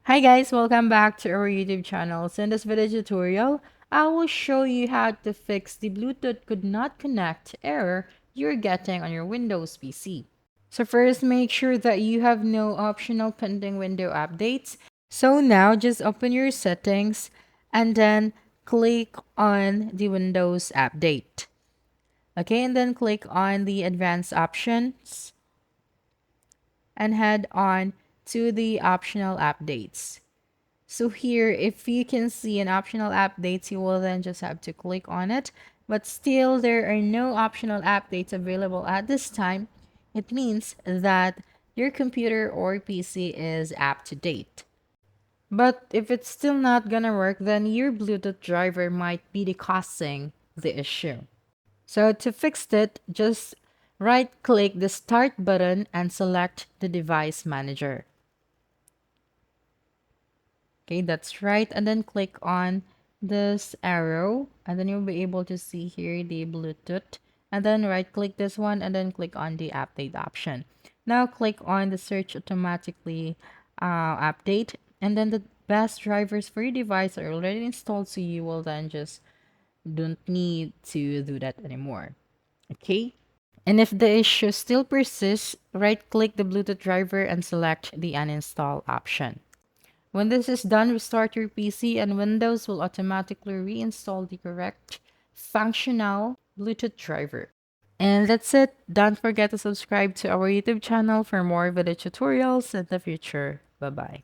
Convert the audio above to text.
Hi guys, welcome back to our YouTube channel. So in this video tutorial, I will show you how to fix the Bluetooth could not connect error you're getting on your Windows PC. So first, make sure that you have no optional pending window updates. So now just open your settings and then click on the Windows update. Okay, and then click on the advanced options and head on to the optional updates. So here, if you can see an optional updates, you will then just have to click on it. But still, there are no optional updates available at this time. It means that your computer or PC is up to date. But if it's still not gonna work, then your Bluetooth driver might be the causing the issue. So to fix it, just right click the start button and select the device manager. Okay, that's right. And then click on this arrow, and then you'll be able to see here the Bluetooth. And then right click this one and then click on the update option. Now click on the search automatically update. And then the best drivers for your device are already installed. So you will then just don't need to do that anymore. Okay. And if the issue still persists, right click the Bluetooth driver and select the uninstall option. When this is done, restart your PC and Windows will automatically reinstall the correct functional Bluetooth driver. And that's it. Don't forget to subscribe to our YouTube channel for more video tutorials in the future. Bye bye.